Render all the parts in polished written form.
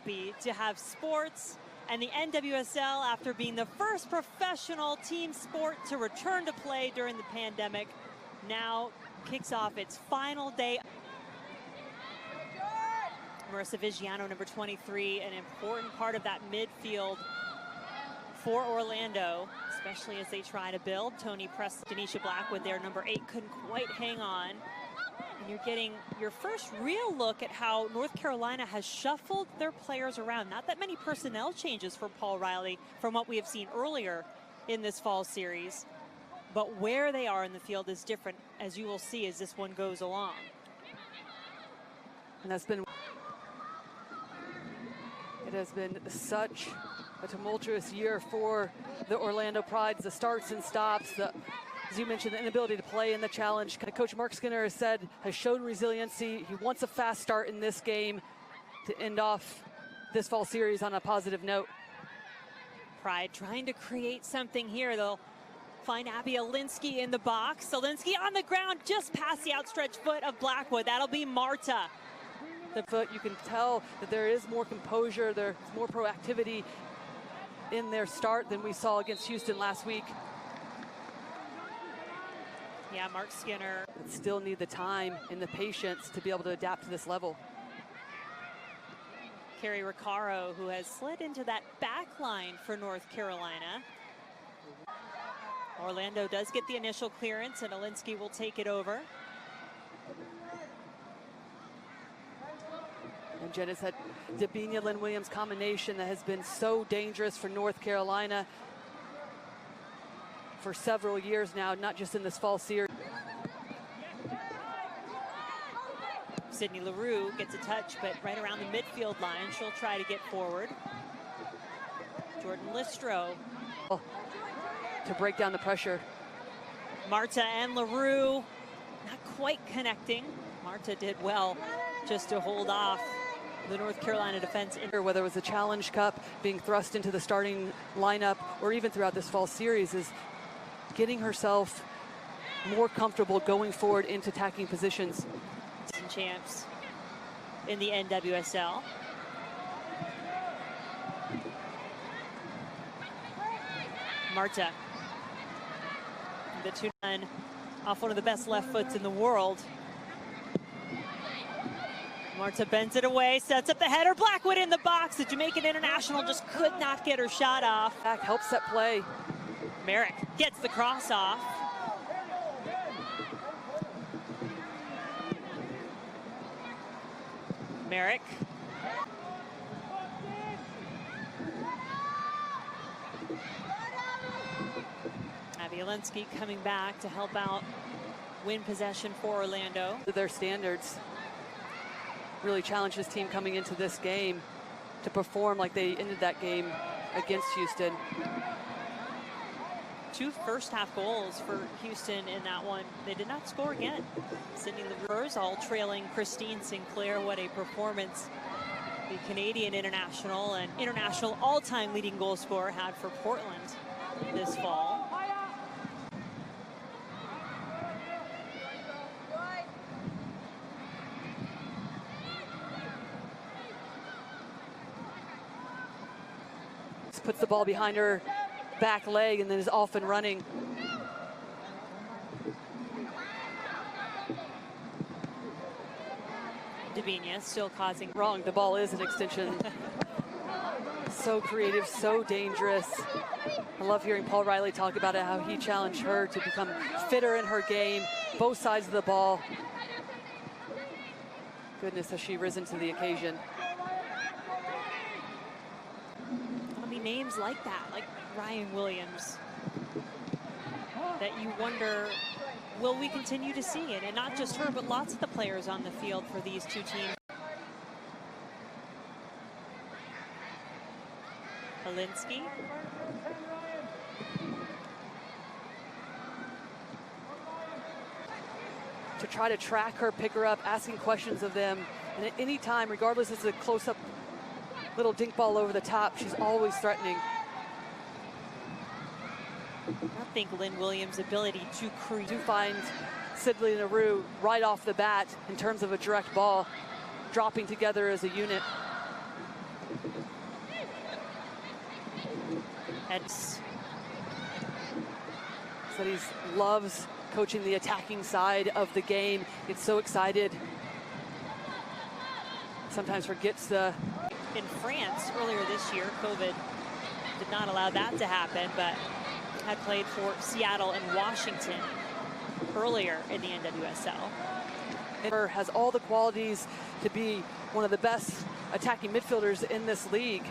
happy to have sports and the NWSL, after being the first professional team sport to return to play during the pandemic, now kicks off its final day. Marissa Vigiano, number 23, an important part of that midfield for Orlando, especially as they try to build. Tony Press, Denisha Blackwood there, number 8, couldn't quite hang on. And you're getting your first real look at how North Carolina has shuffled their players around. Not that many personnel changes for Paul Riley from what we have seen earlier in this fall series, but where they are in the field is different, as you will see as this one goes along. And that's been, it has been such a tumultuous year for the Orlando Pride. The starts and stops, as you mentioned, the inability to play in the challenge. Coach Mark Skinner has said, has shown resiliency. He wants a fast start in this game to end off this fall series on a positive note. Pride trying to create something here. They'll find Abby Elinsky in the box. Elinsky on the ground just past the outstretched foot of Blackwood. That'll be Marta. The foot, you can tell that there is more composure, there's more proactivity in their start than we saw against Houston last week. Yeah, Mark Skinner. But still need the time and the patience to be able to adapt to this level. Carrie Riccaro, who has slid into that back line for North Carolina. Orlando does get the initial clearance, and Elinsky will take it over. And Jen, it's that Dabinia-Lynn Williams combination that has been so dangerous for North Carolina for several years now, not just in this fall series. Sydney LaRue gets a touch, but right around the midfield line, she'll try to get forward. Jordan Listro. To break down the pressure. Marta and LaRue not quite connecting. Marta did well just to hold off the North Carolina defense. Whether it was the Challenge Cup, being thrust into the starting lineup, or even throughout this fall series, is getting herself more comfortable going forward into attacking positions. Champs in the NWSL. Marta, the 2-9 off one of the best left foots in the world. Marta bends it away, sets up the header. Blackwood in the box. The Jamaican international just could not get her shot off. Back helps set play. Merrick gets the cross off. Merrick. Abby Elinsky coming back to help out win possession for Orlando. Their standards really challenged this team coming into this game to perform like they ended that game against Houston. 2 first-half goals for Houston in that one. They did not score again. Sydney LaRue all trailing Christine Sinclair. What a performance the Canadian international and international all-time leading goal scorer had for Portland this fall. Just puts the ball behind her back leg and then is off and running. Dabinia still causing wrong. The ball is an extension. So creative, so dangerous. I love hearing Paul Riley talk about it, how he challenged her to become fitter in her game, both sides of the ball. Goodness, has she risen to the occasion. How many names like that, like Ryan Williams, that you wonder, will we continue to see it? And not just her, but lots of the players on the field for these two teams. Elinsky. To try to track her, pick her up, asking questions of them. And at any time, regardless if it's a close-up little dink ball over the top, she's always threatening. I think Lynn Williams' ability to create. Do find Sydney LaRue right off the bat in terms of a direct ball, dropping together as a unit. Said he loves coaching the attacking side of the game. Gets so excited. Sometimes forgets the... In France earlier this year, COVID did not allow that to happen, but had played for Seattle and Washington earlier in the NWSL. Has all the qualities to be one of the best attacking midfielders in this league.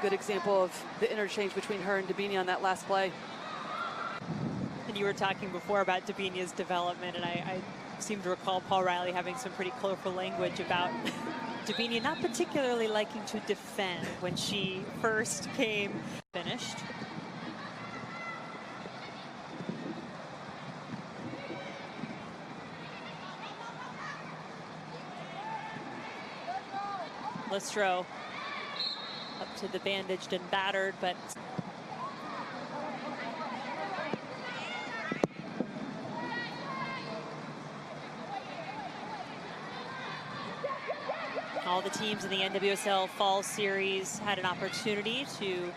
Good example of the interchange between her and Dabini on that last play. And you were talking before about Dabini's development, and I seem to recall Paul Riley having some pretty colorful language about Dabini not particularly liking to defend when she first came. Finished. Listro up to the bandaged and battered, but all the teams in the NWSL Fall Series had an opportunity to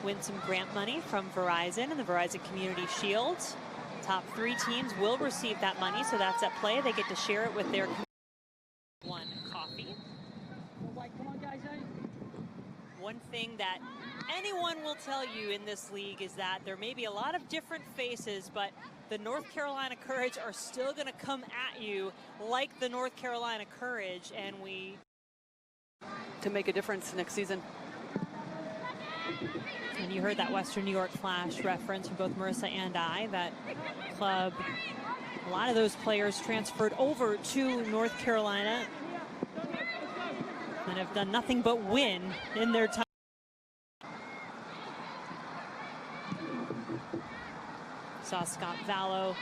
win some grant money from Verizon and the Verizon Community Shield. Top 3 teams will receive that money, so that's at play. They get to share it with their one coffee. One thing that anyone will tell you in this league is that there may be a lot of different faces, but the North Carolina Courage are still going to come at you like the North Carolina Courage, and to make a difference next season. And you heard that Western New York Flash reference from both Marissa and I, that club, a lot of those players transferred over to North Carolina and have done nothing but win in their time. Saw Scott Vallow,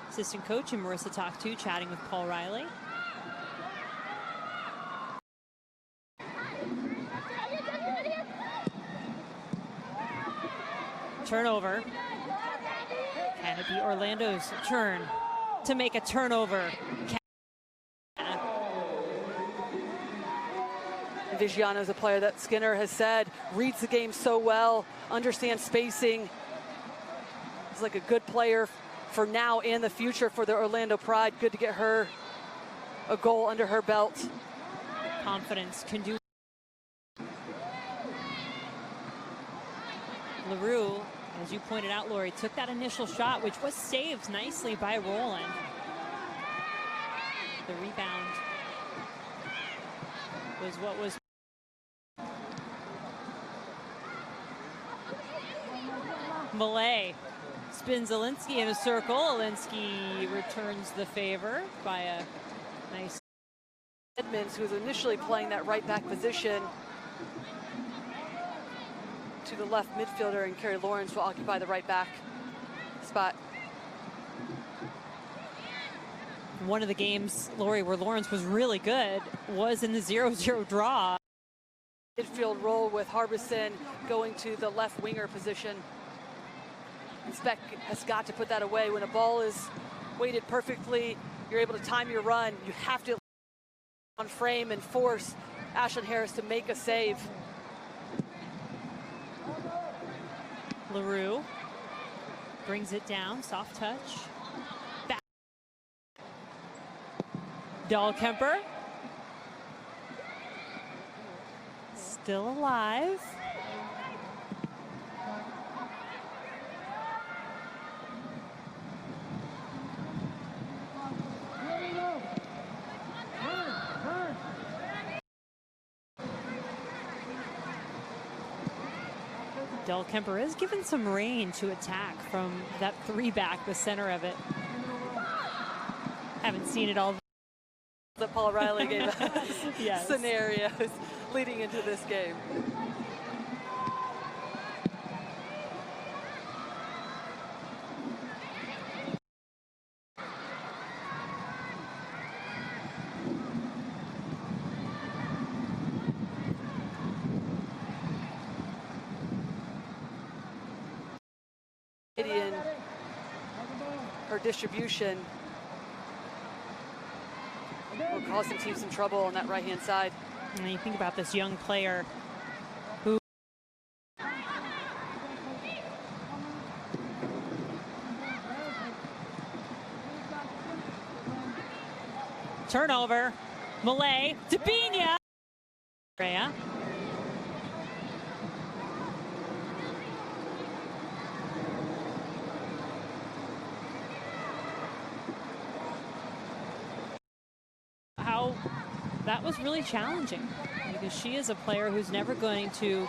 assistant coach, and Marissa Taktu chatting with Paul Riley. Turnover. Can it be Orlando's turn to make a turnover? Vigiano is a player that Skinner has said reads the game so well, understands spacing. He's like a good player for now and the future for the Orlando Pride. Good to get her a goal under her belt. Confidence can do. LaRue, as you pointed out, Lori, took that initial shot, which was saved nicely by Rowland. The rebound was what was. Malay spins Elinsky in a circle. Elinsky returns the favor by a nice. Edmonds, who was initially playing that right back position, to the left midfielder, and Carrie Lawrence will occupy the right back spot. One of the games, Lori, where Lawrence was really good was in the 0-0 draw. Midfield role with Harbison going to the left winger position. And Speck has got to put that away. When a ball is weighted perfectly, you're able to time your run. You have to on frame and force Ashlyn Harris to make a save. LaRue brings it down, soft touch. Back. Dahlkemper. Still alive. Dahlkemper is given some rain to attack from that 3-back, the center of it. Haven't seen it all. That Paul Riley gave us yes. Scenarios leading into this game. In her distribution will cause some teams some trouble on that right-hand side. And you think about this young player who Turnover. Malay. Dabinia. Rhea. How that was really challenging because she is a player who's never going to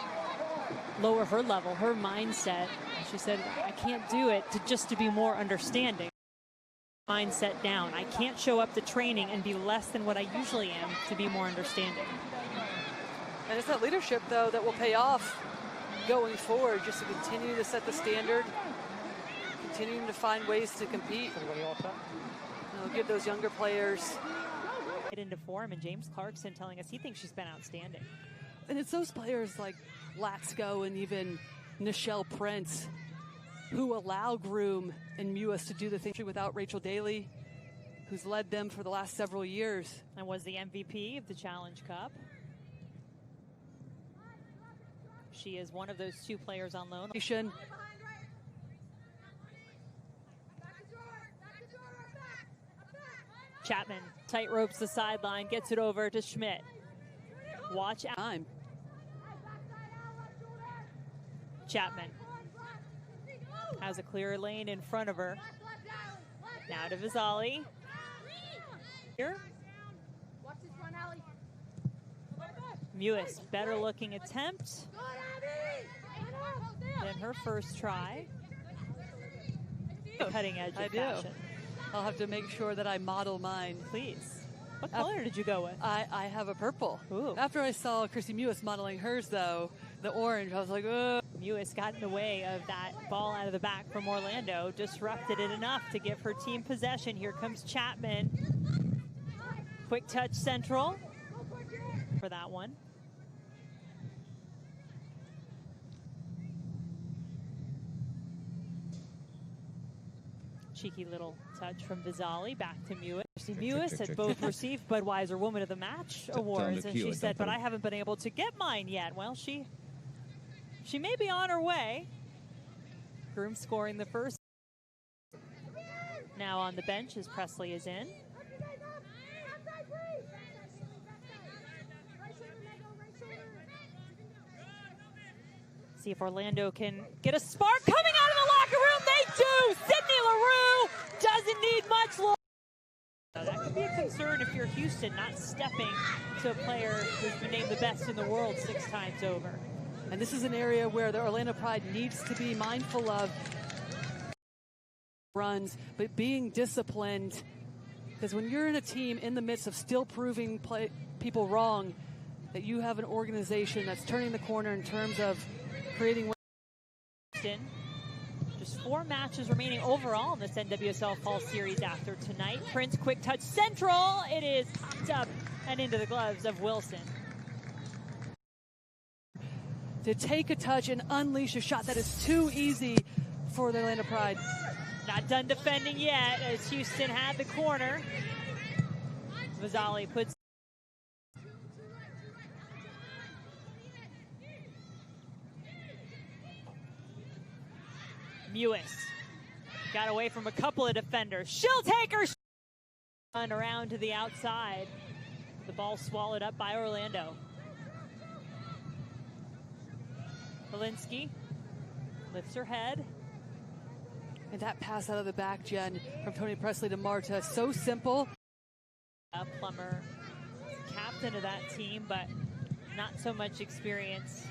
lower her level, her mindset. She said, I can't do it just to be more understanding. Mindset down. I can't show up to training and be less than what I usually am to be more understanding. And it's that leadership, though, that will pay off going forward, just to continue to set the standard, continuing to find ways to compete. Give those younger players into form, and James Clarkson telling us he thinks she's been outstanding. And it's those players like Laxko and even Nichelle Prince who allow Groom and Mewis to do the thing without Rachel Daly, who's led them for the last several years. And was the MVP of the Challenge Cup. She is one of those two players on loan. Chapman tight ropes the sideline, gets it over to Schmidt. Watch out. Time. Chapman has a clear lane in front of her. Now to Vizali. Here. Mewis, better looking attempt than her first try. Cutting edge of fashion. I'll have to make sure that I model mine. Please. What color did you go with? I have a purple. Ooh. After I saw Chrissy Mewis modeling hers, though, the orange, I was like, ugh. Mewis got in the way of that ball out of the back from Orlando, disrupted it enough to give her team possession. Here comes Chapman. Quick touch central for that one. Cheeky little touch from Vizali, back to Mewis. Mewis had both received Budweiser Woman of the Match awards, and she said, but I haven't been able to get mine yet. Well, she may be on her way. Groom scoring the first. Now on the bench as Presley is in. See if Orlando can get a spark coming out of the locker room. They do! Sydney LaRue doesn't need much longer. That could be a concern if you're Houston, not stepping to a player who's been named the best in the world 6 times over. And this is an area where the Orlando Pride needs to be mindful of runs, but being disciplined. Because when you're in a team in the midst of still proving people wrong, that you have an organization that's turning the corner in terms of creating. Just 4 matches remaining overall in this NWSL Fall Series after tonight. Prince, quick touch central. It is popped up and into the gloves of Wilson. To take a touch and unleash a shot that is too easy for the Orlando Pride. Not done defending yet as Houston had the corner. Vizali puts. Mewis got away from a couple of defenders. She'll take her around to the outside. The ball swallowed up by Orlando. Elinsky lifts her head. And that pass out of the back, Jen, from Toni Presley to Marta, so simple. Plummer, captain of that team, but not so much experience,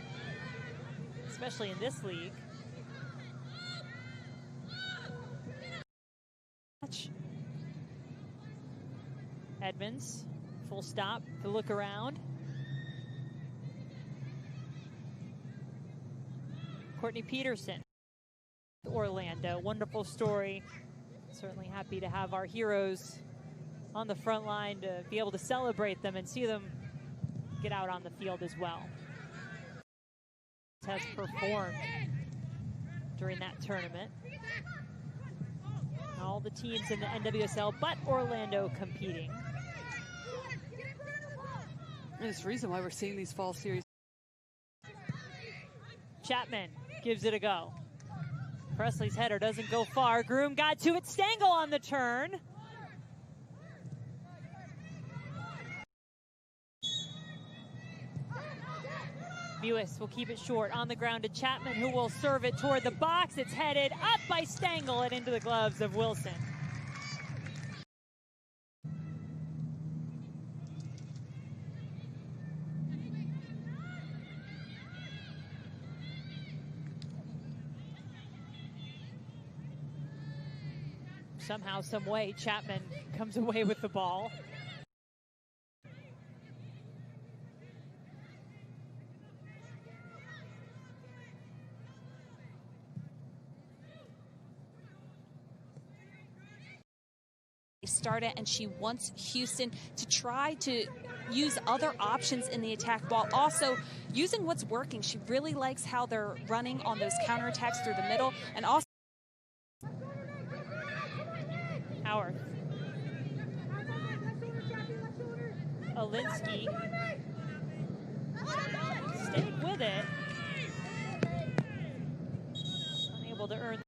especially in this league. Edmonds, full stop, to look around. Courtney Peterson, Orlando, wonderful story. Certainly happy to have our heroes on the front line to be able to celebrate them and see them get out on the field as well. Has performed during that tournament. All the teams in the NWSL but Orlando competing. And it's the reason why we're seeing these fall series. Chapman gives it a go. Presley's header doesn't go far. Groom got to it. Stengel on the turn. Mewis will keep it short on the ground to Chapman, who will serve it toward the box. It's headed up by Stengel and into the gloves of Wilson. Somehow, some way, Chapman comes away with the ball. Start it, and she wants Houston to try to use other options in the attack while also using what's working. She really likes how they're running on those counterattacks through the middle, and also Howard. Elinsky. Staying with it. Unable to earn.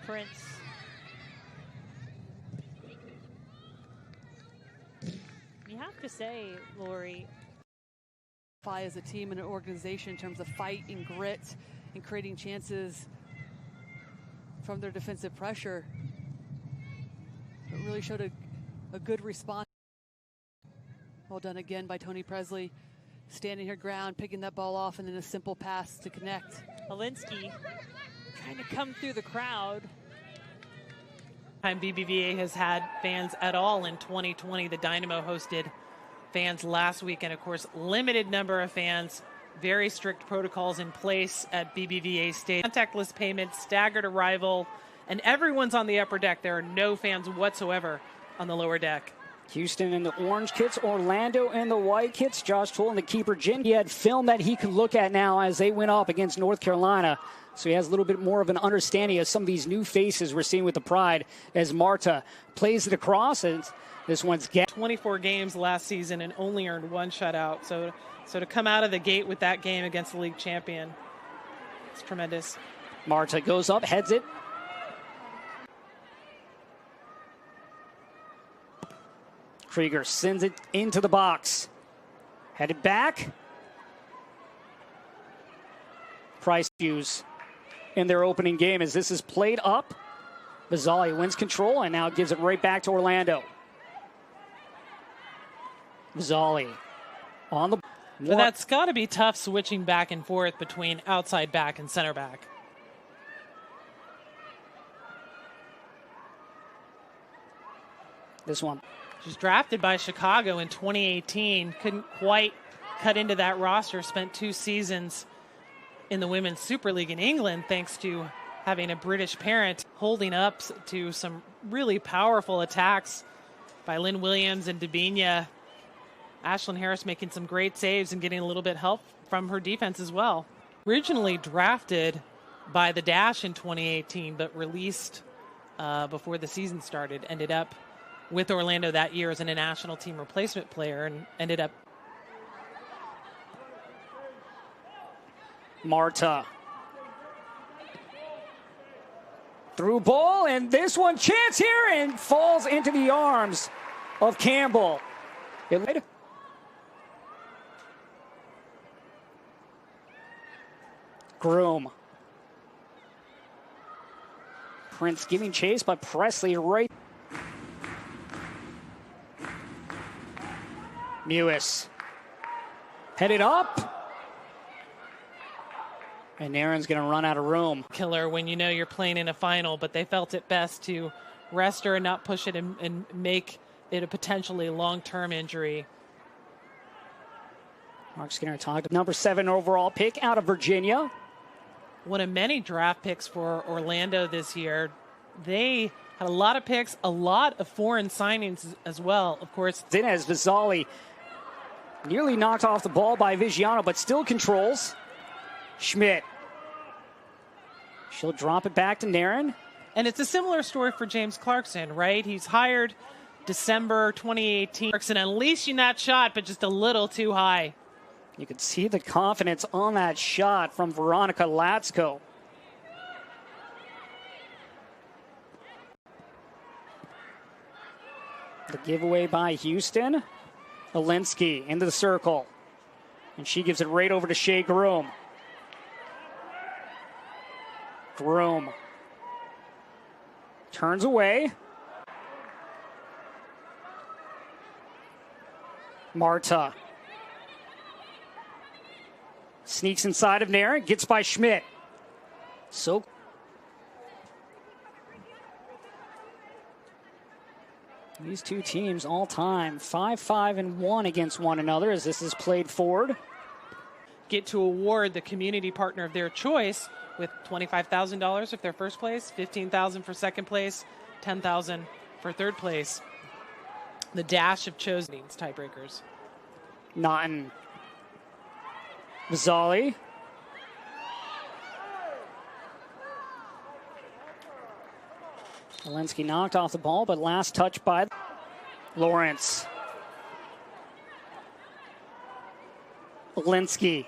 Prince. You have to say, Lori, as a team and an organization in terms of fight and grit and creating chances from their defensive pressure. It really showed a good response. Well done again by Tony Presley, standing her ground, picking that ball off, and then a simple pass to connect. Elinsky trying to come through the crowd. Time BBVA has had fans at all in 2020. The Dynamo hosted fans last week, and of course, limited number of fans. Very strict protocols in place at BBVA Stadium. Contactless payments, staggered arrival, and everyone's on the upper deck. There are no fans whatsoever on the lower deck. Houston in the orange kits, Orlando in the white kits. Josh Toole and the keeper, Jen. He had film that he could look at now as they went up against North Carolina. So he has a little bit more of an understanding of some of these new faces we're seeing with the Pride as Marta plays it across. And this one's 24 games last season and only earned one shutout. So to come out of the gate with that game against the league champion, it's tremendous. Marta goes up, heads it. Krieger sends it into the box. Headed back. Price views in their opening game as this is played up. Vizzali wins control and now gives it right back to Orlando. Vizzali on the... But that's got to be tough switching back and forth between outside back and center back. This one. She's drafted by Chicago in 2018. Couldn't quite cut into that roster. Spent 2 seasons in the Women's Super League in England thanks to having a British parent, holding up to some really powerful attacks by Lynn Williams and Dabinia. Ashlyn Harris making some great saves and getting a little bit help from her defense as well. Originally drafted by the Dash in 2018, but released before the season started. Ended up with Orlando that year as an international team replacement player and ended up. Marta. Through ball, and this one chance here and falls into the arms of Campbell. Groom. Prince giving chase, but Presley right. Mewis. Headed up. And Aaron's going to run out of room. Killer when you know you're playing in a final, but they felt it best to rest her and not push it and make it a potentially long-term injury. Mark Skinner talked. Number 7 overall pick out of Virginia. One of many draft picks for Orlando this year. They had a lot of picks, a lot of foreign signings as well, of course. Zinez Vizzali nearly knocked off the ball by Vigiano, but still controls. Schmidt. She'll drop it back to Naren. And it's a similar story for James Clarkson, right? He's hired December 2018. Clarkson unleashing that shot, but just a little too high. You could see the confidence on that shot from Veronica Latsko. The giveaway by Houston. Elinsky into the circle. And she gives it right over to Shea Groom. Groom turns away. Marta sneaks inside of Naren, gets by Schmidt. So these two teams all time 5-5-1 against one another as this is played forward. Get to award the community partner of their choice with $25,000 if they're first place, $15,000 for second place, $10,000 for third place. The Dash have chosen tiebreakers. Naughton. Mazzali. Elinsky knocked off the ball, but last touch by Lawrence. Elinsky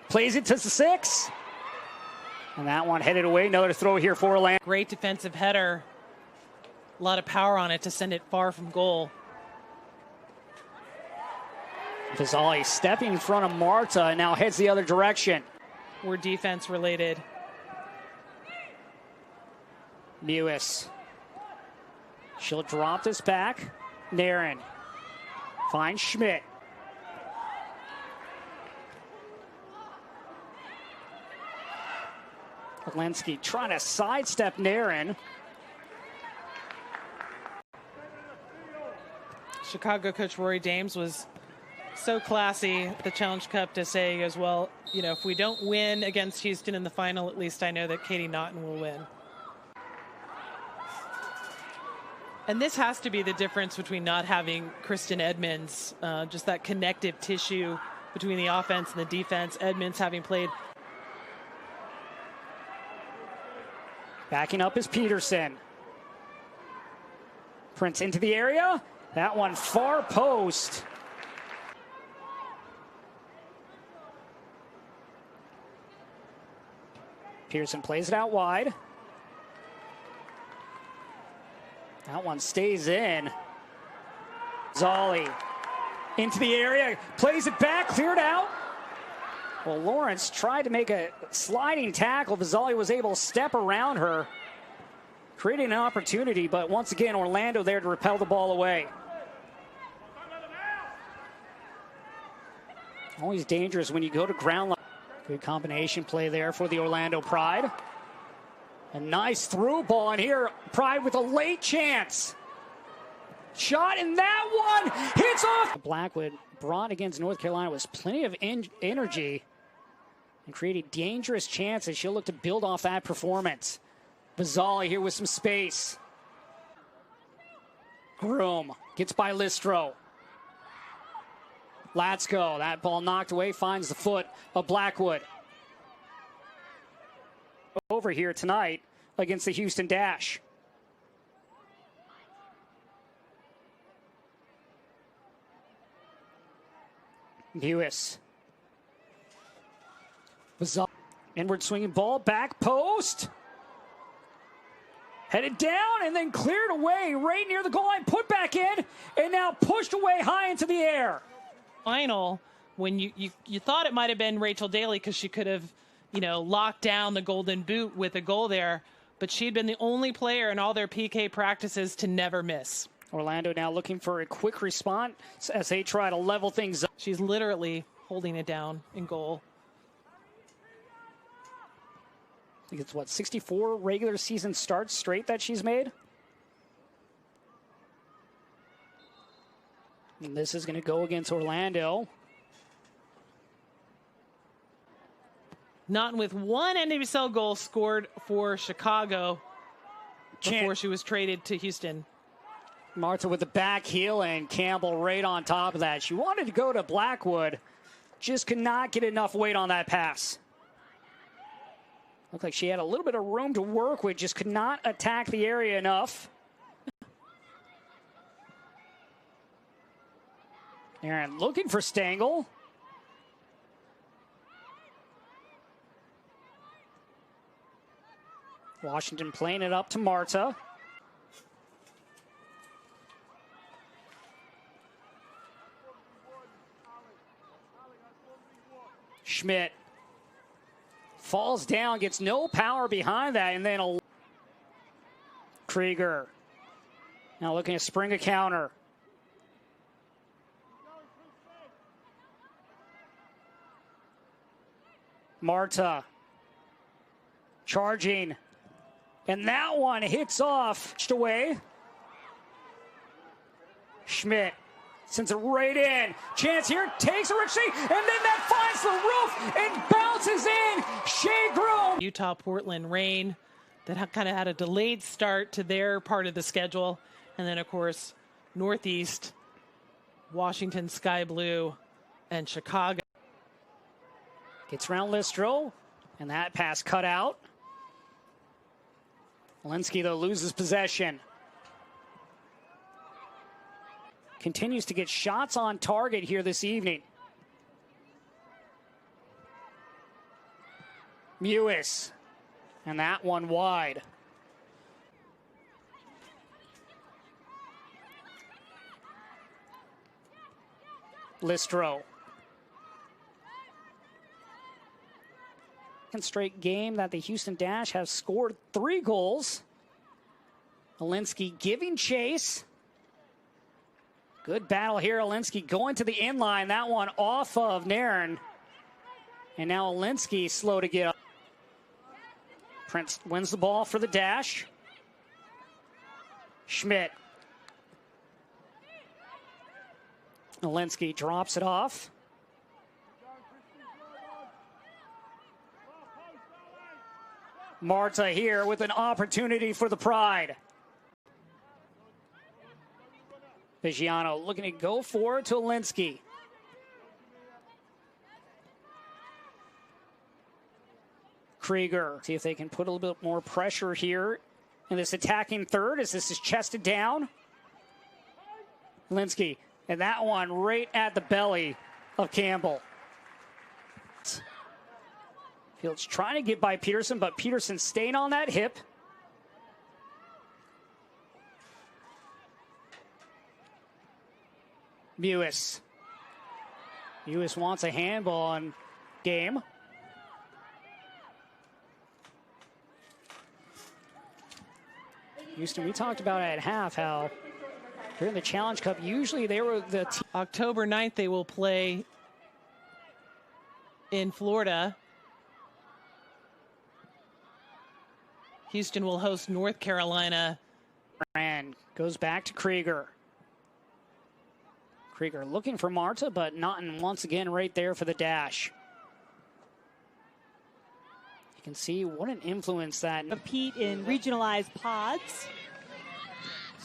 plays it to the 6. And that one headed away. Another throw here for Orlando. Great defensive header. A lot of power on it to send it far from goal. Mazzali stepping in front of Marta and now heads the other direction. We're defense related. Mewis. She'll drop this back. Naren finds Schmidt. Elinsky trying to sidestep Naren. Chicago coach Rory Dames was so classy at the Challenge Cup to say as well, you know, if we don't win against Houston in the final, at least I know that Katie Naughton will win. And this has to be the difference between not having Kristen Edmonds, just that connective tissue between the offense and the defense. Edmonds having played. Backing up is Peterson. Prince into the area. That one far post. Pearson plays it out wide. That one stays in. Zolly into the area, plays it back, cleared out. Well, Lawrence tried to make a sliding tackle. Mazzali was able to step around her, creating an opportunity, but once again, Orlando there to repel the ball away. Always dangerous when you go to ground line. Good combination play there for the Orlando Pride. A nice through ball in here. Pride with a late chance. Shot, and that one hits off. Blackwood brought against North Carolina was plenty of energy and created dangerous chances. She'll look to build off that performance. Mazzali here with some space. Groom gets by Listro. Latsko, that ball knocked away, finds the foot of Blackwood. Over here tonight against the Houston Dash. Mewis. Inward swinging ball, back post. Headed down and then cleared away right near the goal line, put back in, and now pushed away high into the air. Final, when you thought it might have been Rachel Daly because she could have, you know, locked down the golden boot with a goal there, but she'd been the only player in all their PK practices to never miss. Orlando now looking for a quick response as they try to level things up. She's literally holding it down in goal. I think it's, what, 64 regular season starts straight that she's made? And this is going to go against Orlando. Naughton with one NWSL goal scored for Chicago before she was traded to Houston. Marta with the back heel and Campbell right on top of that. She wanted to go to Blackwood, just could not get enough weight on that pass. Looked like she had a little bit of room to work with, just could not attack the area enough. Aaron looking for Stengel. Washington playing it up to Marta. Schmidt falls down, gets no power behind that, and then Krieger now looking to spring a counter. Marta charging, and that one hits off away. Schmidt sends it right in. Chance here, takes a Richie, and then that finds the roof and bounces in. Shea Groom. Utah-Portland rain that kind of had a delayed start to their part of the schedule. And then, of course, Northeast, Washington, Sky Blue, and Chicago. Gets around Listro, and that pass cut out. Elinsky, though, loses possession. Continues to get shots on target here this evening. Mewis, and that one wide. Listro. Second straight game that the Houston Dash have scored 3 goals. Elinsky giving chase. Good battle here. Elinsky going to the inline. That one off of Nairn. And now Elinsky slow to get up. Prince wins the ball for the Dash. Schmidt. Elinsky drops it off. Marta here with an opportunity for the Pride. Viggiano looking to go forward to Elinsky. Krieger, see if they can put a little bit more pressure here in this attacking third as this is chested down. Elinsky, and that one right at the belly of Campbell. Fields trying to get by Peterson, but Peterson staying on that hip. Mewis. Mewis wants a handball on game. Houston, we talked about at half how during the Challenge Cup, usually they were the team. October 9th, they will play in Florida. Houston will host North Carolina. And goes back to Krieger. Krieger looking for Marta, but Naughton once again right there for the Dash. You can see what an influence that. Compete in regionalized pods.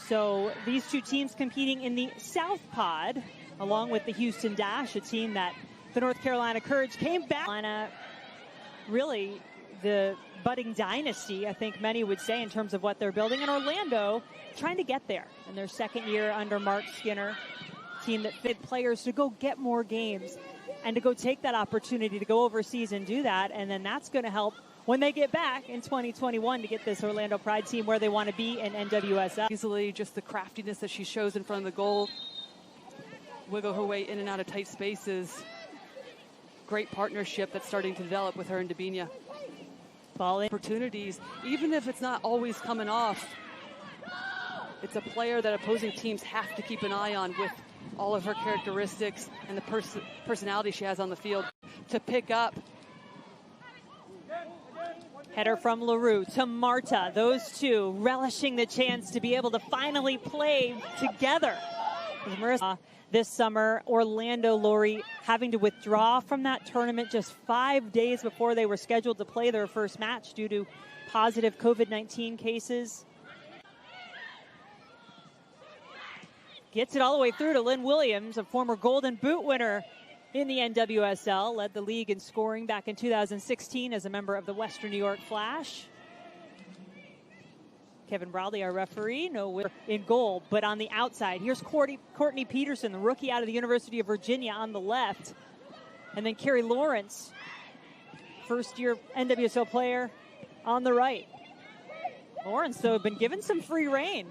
So these two teams competing in the South Pod, along with the Houston Dash, a team that the North Carolina Courage came back. Really the budding dynasty, I think many would say, in terms of what they're building. And Orlando trying to get there in their second year under Mark Skinner. Team that fit players to go get more games and to go take that opportunity to go overseas and do that. And then that's going to help when they get back in 2021 to get this Orlando Pride team where they want to be in NWSL. Easily, just the craftiness that she shows in front of the goal. Wiggle her way in and out of tight spaces. Great partnership that's starting to develop with her and Dabinia. Ball in. Opportunities, even if it's not always coming off. It's a player that opposing teams have to keep an eye on with all of her characteristics and the personality she has on the field to pick up. Header from LaRue to Marta. Those two relishing the chance to be able to finally play together. This summer, Orlando Lori having to withdraw from that tournament just 5 days before they were scheduled to play their first match due to positive COVID-19 cases. Gets it all the way through to Lynn Williams, a former Golden Boot winner in the NWSL. Led the league in scoring back in 2016 as a member of the Western New York Flash. Kevin Bradley, our referee, no in goal, but on the outside. Here's Courtney Peterson, the rookie out of the University of Virginia, on the left. And then Carrie Lawrence, first-year NWSL player, on the right. Lawrence, though, been given some free reign.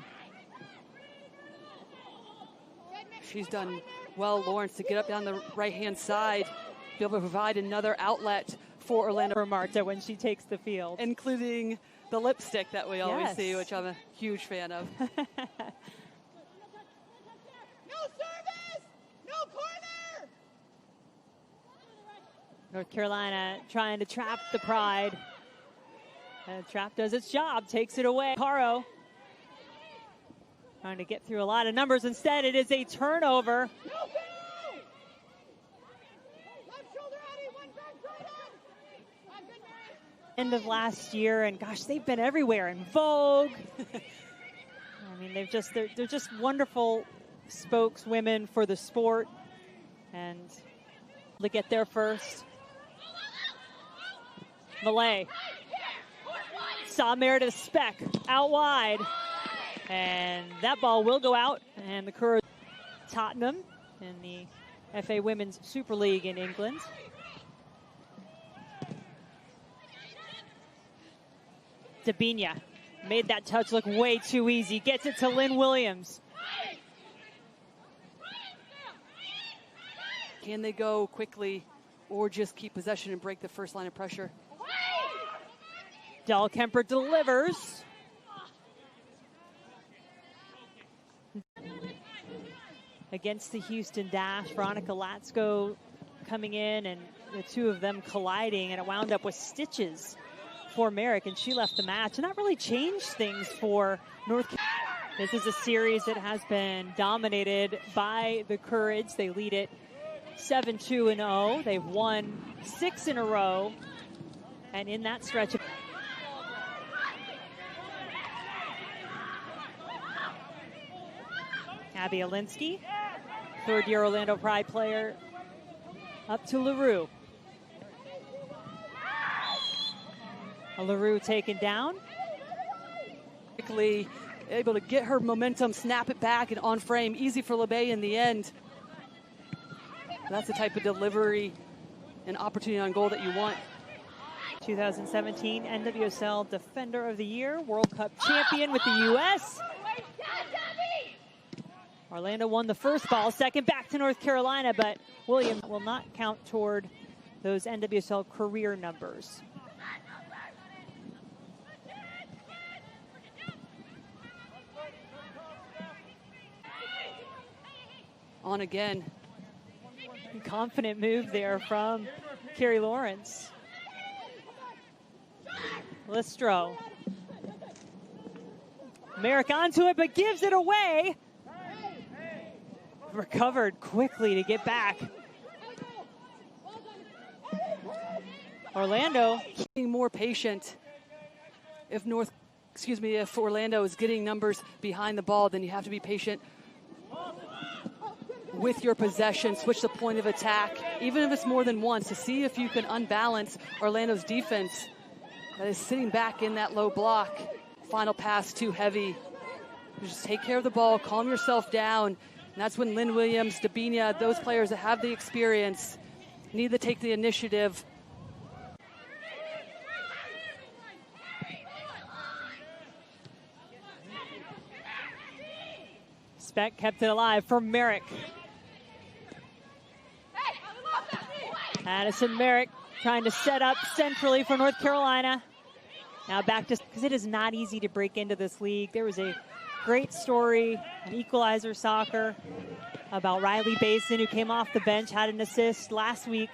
She's done well, Lawrence, to get up down the right-hand side be able to provide another outlet for Orlando. For Marta when she takes the field. Including the lipstick that we always Yes. see, which I'm a huge fan of. No service! No corner! North Carolina trying to trap the Pride. And trap does its job, takes it away. Caro trying to get through a lot of numbers. Instead, it is a turnover. No penalty! Left shoulder Eddie, one back, right on! Good night. End of last year, and gosh, they've been everywhere in Vogue. I mean, they're just wonderful spokeswomen for the sport, and to get there first. Malay saw Meredith Speck out wide, and that ball will go out. And the Courage, Tottenham in the FA Women's Super League in England. Dabinia made that touch look way too easy. Gets it to Lynn Williams. Can they go quickly or just keep possession and break the first line of pressure? Del Kemper delivers. Against the Houston Dash, Veronica Latsko coming in, and the two of them colliding, and it wound up with stitches for Merrick, and she left the match. And that really changed things for North Carolina. This is a series that has been dominated by the Courage. They lead it 7-2-0. They've won 6 in a row. And in that stretch of Abby Elinsky, third-year Orlando Pride player, up to LaRue. LaRue taken down. Quickly able to get her momentum, snap it back, and on frame. Easy for LeBay in the end. That's the type of delivery and opportunity on goal that you want. 2017 NWSL Defender of the Year, World Cup champion with the U.S. Orlando won the first ball, second back to North Carolina, but Williams will not count toward those NWSL career numbers. On again. Confident move there from Carrie Lawrence. Listro. Merrick onto it, but gives it away. Recovered quickly to get back. Orlando Being more patient. If Orlando is getting numbers behind the ball, then you have to be patient with your possession, switch the point of attack, even if it's more than once, to see if you can unbalance Orlando's defense that is sitting back in that low block. Final pass too heavy. You just take care of the ball, calm yourself down, and that's when Lynn Williams, Dabinia, those players that have the experience need to take the initiative. Speck kept it alive for Merrick. Addison Merrick trying to set up centrally for North Carolina. Now back to, because it is not easy to break into this league. There was a great story on Equalizer Soccer about Riley Basin, who came off the bench, had an assist last week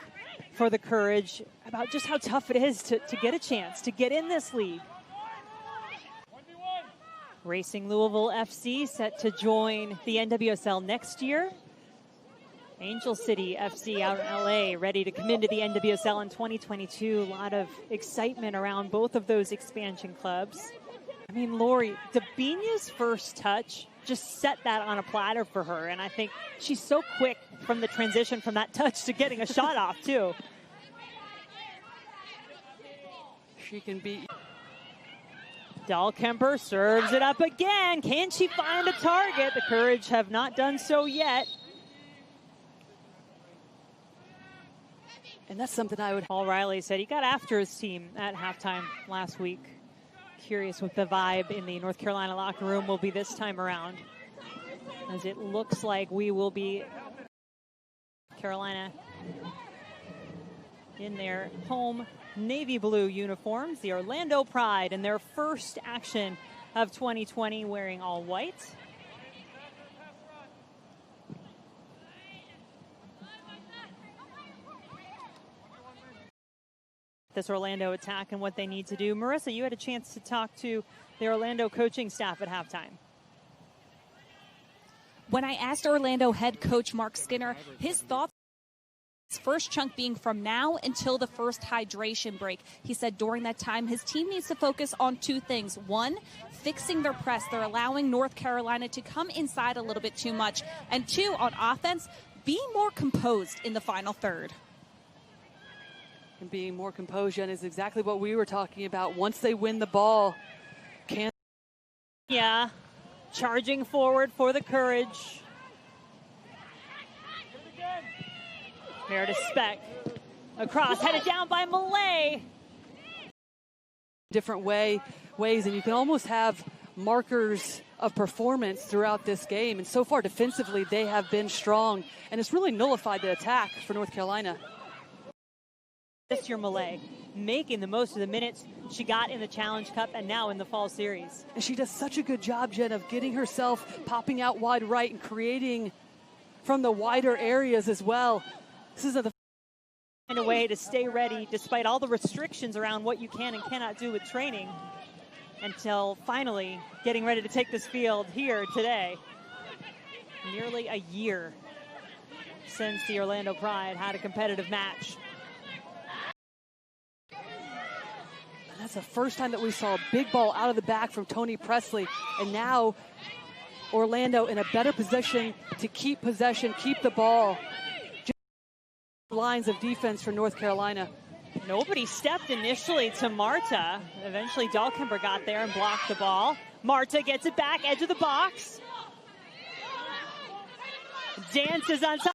for the Courage, about just how tough it is to get a chance to get in this league. Racing Louisville FC set to join the NWSL next year. Angel City FC out in LA ready to come into the NWSL in 2022. A lot of excitement around both of those expansion clubs. I mean, Lori, Dabinia's first touch just set that on a platter for her, and I think she's so quick from the transition from that touch to getting a shot off too. She can be. Del Kemper serves it up again. Can she find a target? The Courage have not done so yet. And that's something I would. Paul Riley said he got after his team at halftime last week. Curious what the vibe in the North Carolina locker room will be this time around, as it looks like we will be Carolina in their home navy blue uniforms, the Orlando Pride, in their first action of 2020 wearing all white. This Orlando attack and what they need to do. Marissa, you had a chance to talk to the Orlando coaching staff at halftime. When I asked Orlando head coach Mark Skinner his thoughts, his first chunk being from now until the first hydration break, he said during that time his team needs to focus on two things. One, fixing their press. They're allowing North Carolina to come inside a little bit too much. And two, on offense, being more composed in the final third. And being more composed, Jen, is exactly what we were talking about. Once they win the ball, yeah, charging forward for the courage. Meredith Speck across, headed down by Malay. Different ways, and you can almost have markers of performance throughout this game. And so far defensively, they have been strong, and it's really nullified the attack for North Carolina. This year, Malay making the most of the minutes she got in the Challenge Cup and now in the fall series. And she does such a good job, Jen, of getting herself popping out wide right and creating from the wider areas as well. This is find a way to stay ready despite all the restrictions around what you can and cannot do with training until finally getting ready to take this field here today. Nearly a year since the Orlando Pride had a competitive match. That's the first time that we saw a big ball out of the back from Tony Presley. And now Orlando in a better position to keep possession, keep the ball. Lines of defense for North Carolina. Nobody stepped initially to Marta. Eventually Dahlkemper got there and blocked the ball. Marta gets it back, edge of the box. Dances on top.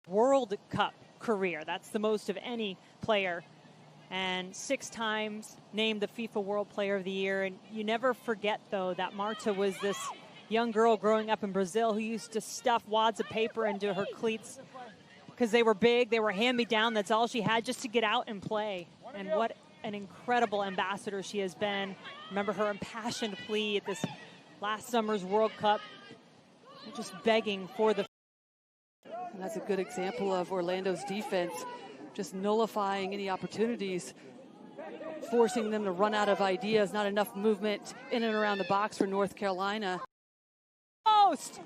World Cup career. That's the most of any player. And 6 times named the FIFA World Player of the Year. And you never forget, though, that Marta was this young girl growing up in Brazil who used to stuff wads of paper into her cleats because they were big, they were hand-me-down. That's all she had just to get out and play. And what an incredible ambassador she has been. Remember her impassioned plea at this last summer's World Cup, just begging for the... And that's a good example of Orlando's defense, just nullifying any opportunities, forcing them to run out of ideas, not enough movement in and around the box for North Carolina. Post!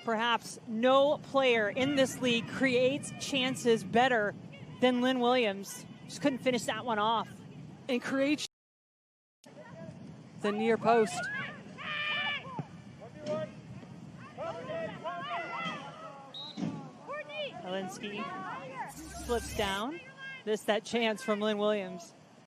Perhaps no player in this league creates chances better than Lynn Williams. Just couldn't finish that one off. And creates the near post. Elinsky flips down. That chance from Lynn Williams.